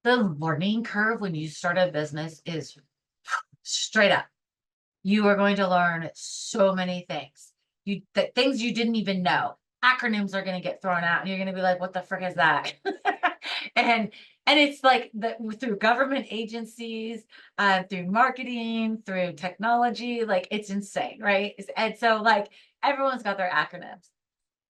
The learning curve when you start a business is straight up. You are going to learn so many things. Things you didn't even know. Acronyms are going to get thrown out, and you're going to be like, "What the frick is that?" and and it's like through government agencies, through marketing, through technology, like it's insane, right? And so like everyone's got their acronyms.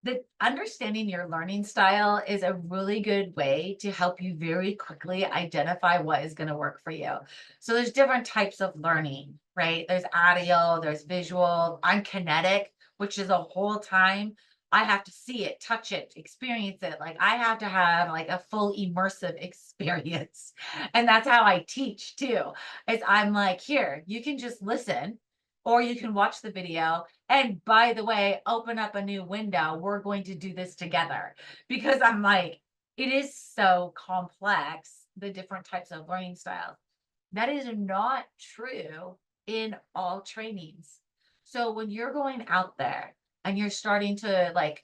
The understanding your learning style is a really good way to help you very quickly identify what is going to work for you. So there's different types of learning, right? There's audio, there's visual. I'm kinetic, which is a whole time I have to see it, touch it, experience it. Like I have to have like a full immersive experience. And that's how I teach too. Is I'm like, here, you can just listen or you can watch the video. And by the way, open up a new window. We're going to do this together because I'm like, it is so complex, the different types of learning styles. That is not true in all trainings. So when you're going out there and you're starting to like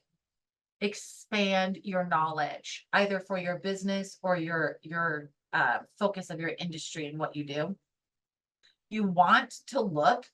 expand your knowledge, either for your business or your focus of your industry and what you do, you want to look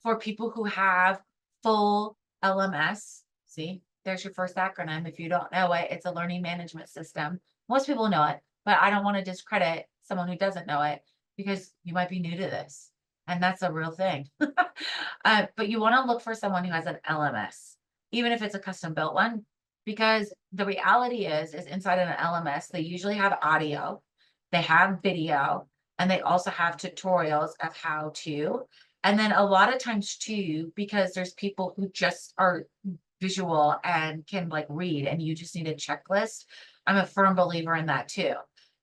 for people who have full LMS. See, there's your first acronym. If you don't know it, it's a learning management system. Most people know it, but I don't want to discredit someone who doesn't know it because you might be new to this. And that's a real thing. But you want to look for someone who has an LMS, even if it's a custom built one, because the reality is inside of an LMS, they usually have audio, they have video, and they also have tutorials of how to. And then a lot of times too, because there's people who just are visual and can like read and you just need a checklist. I'm a firm believer in that too.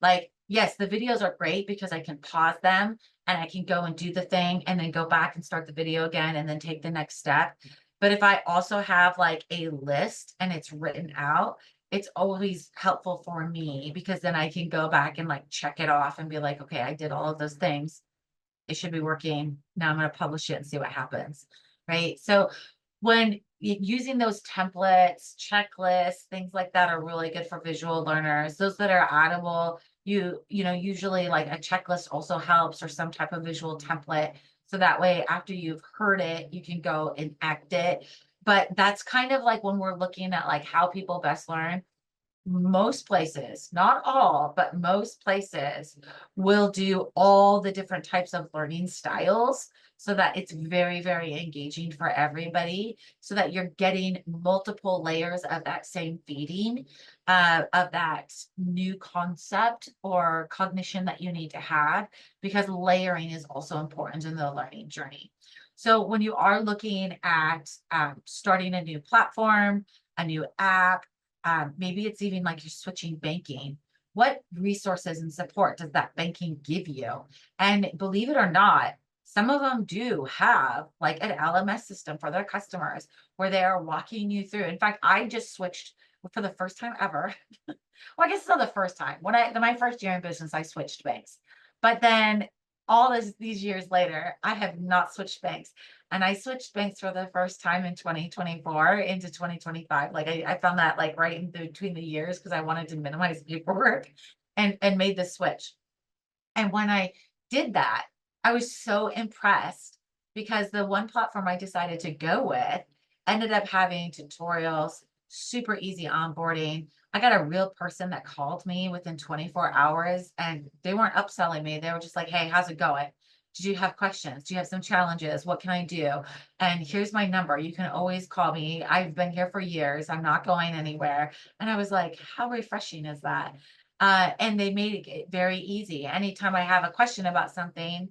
Like, yes, the videos are great because I can pause them and I can go and do the thing and then go back and start the video again and then take the next step. But if I also have like a list and it's written out, it's always helpful for me because then I can go back and like check it off and be like, okay, I did all of those things. It should be working. Now I'm going to publish it and see what happens. Right. So when using those templates, checklists, things like that are really good for visual learners. Those that are audible, you know, usually like a checklist also helps or some type of visual template. So that way, after you've heard it, you can go and act it. But that's kind of like when we're looking at like how people best learn, most places, not all, but most places will do all the different types of learning styles so that it's very, very engaging for everybody, so that you're getting multiple layers of that same feeding, of that new concept or cognition that you need to have, because layering is also important in the learning journey. So when you are looking at starting a new platform, a new app, maybe it's even like you're switching banking. What resources and support does that banking give you? And believe it or not, some of them do have like an LMS system for their customers where they are walking you through. In fact, I just switched for the first time ever. Well, I guess it's not the first time. When my first year in business, I switched banks. But then these years later, I have not switched banks. And I switched banks for the first time in 2024 into 2025. Like I found that like right in between the years because I wanted to minimize paperwork and made the switch. And when I did that, I was so impressed because the one platform I decided to go with ended up having tutorials, super easy onboarding. I got a real person that called me within 24 hours and they weren't upselling me. They were just like, hey, how's it going? Do you have questions? Do you have some challenges? What can I do? And here's my number. You can always call me. I've been here for years. I'm not going anywhere. And I was like, how refreshing is that? And they made it very easy. Anytime I have a question about something,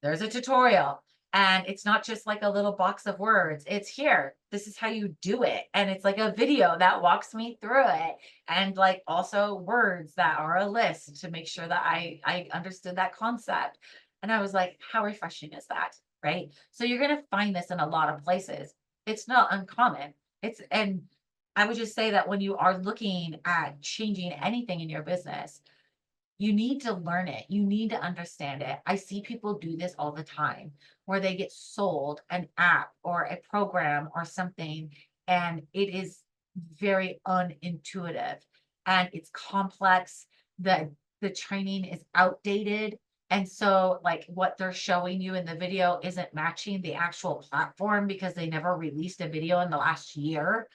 there's a tutorial. And it's not just like a little box of words. It's here. This is how you do it. And it's like a video that walks me through it. And like also words that are a list to make sure that I understood that concept. And I was like, how refreshing is that? Right. So you're going to find this in a lot of places. It's not uncommon. And I would just say that when you are looking at changing anything in your business, you need to learn it. You need to understand it. I see people do this all the time where they get sold an app or a program or something, and it is very unintuitive and it's complex. The the training is outdated. And so like what they're showing you in the video isn't matching the actual platform because they never released a video in the last year.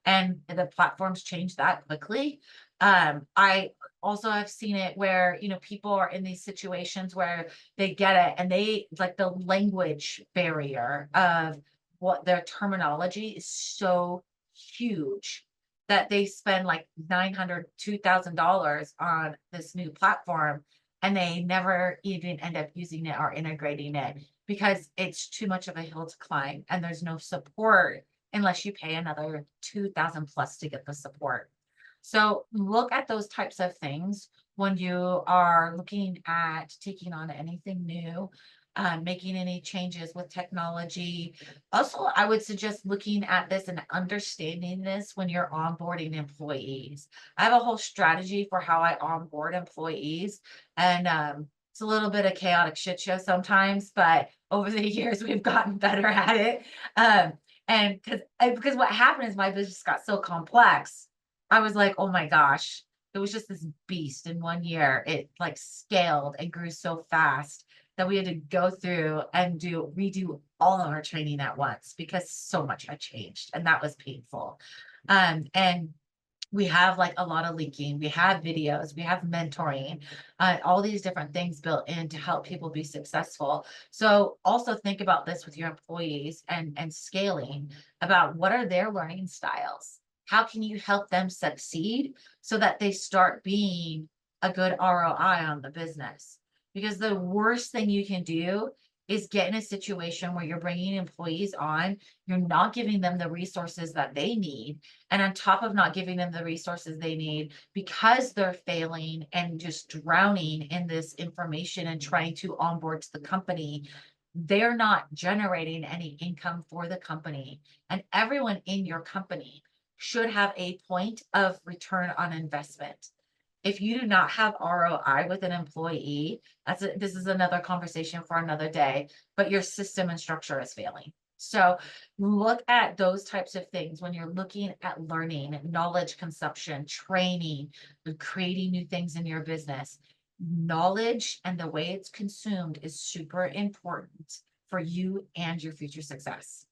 And the platforms change that quickly. I also have seen it where, people are in these situations where they get it and they like the language barrier of what their terminology is so huge that they spend like $900, $2,000 on this new platform and they never even end up using it or integrating it because it's too much of a hill to climb and there's no support unless you pay another 2,000 plus to get the support. So look at those types of things when you are looking at taking on anything new, making any changes with technology. Also, I would suggest looking at this and understanding this when you're onboarding employees. I have a whole strategy for how I onboard employees, and it's a little bit of chaotic shit show sometimes, but over the years we've gotten better at it. Um, and because what happened is my business got so complex, I was like, oh my gosh, it was just this beast in 1 year. It like scaled and grew so fast that we had to go through and redo all of our training at once because so much had changed and that was painful. And we have like a lot of linking, we have videos, we have mentoring, all these different things built in to help people be successful. So also think about this with your employees and scaling about what are their learning styles. How can you help them succeed so that they start being a good ROI on the business? Because the worst thing you can do is get in a situation where you're bringing employees on, you're not giving them the resources that they need. And on top of not giving them the resources they need, because they're failing and just drowning in this information and trying to onboard to the company, they're not generating any income for the company. And everyone in your company should have a point of return on investment. If you do not have ROI with an employee, this is another conversation for another day, but your system and structure is failing. So look at those types of things when you're looking at learning, knowledge consumption, training, creating new things in your business. Knowledge and the way it's consumed is super important for you and your future success.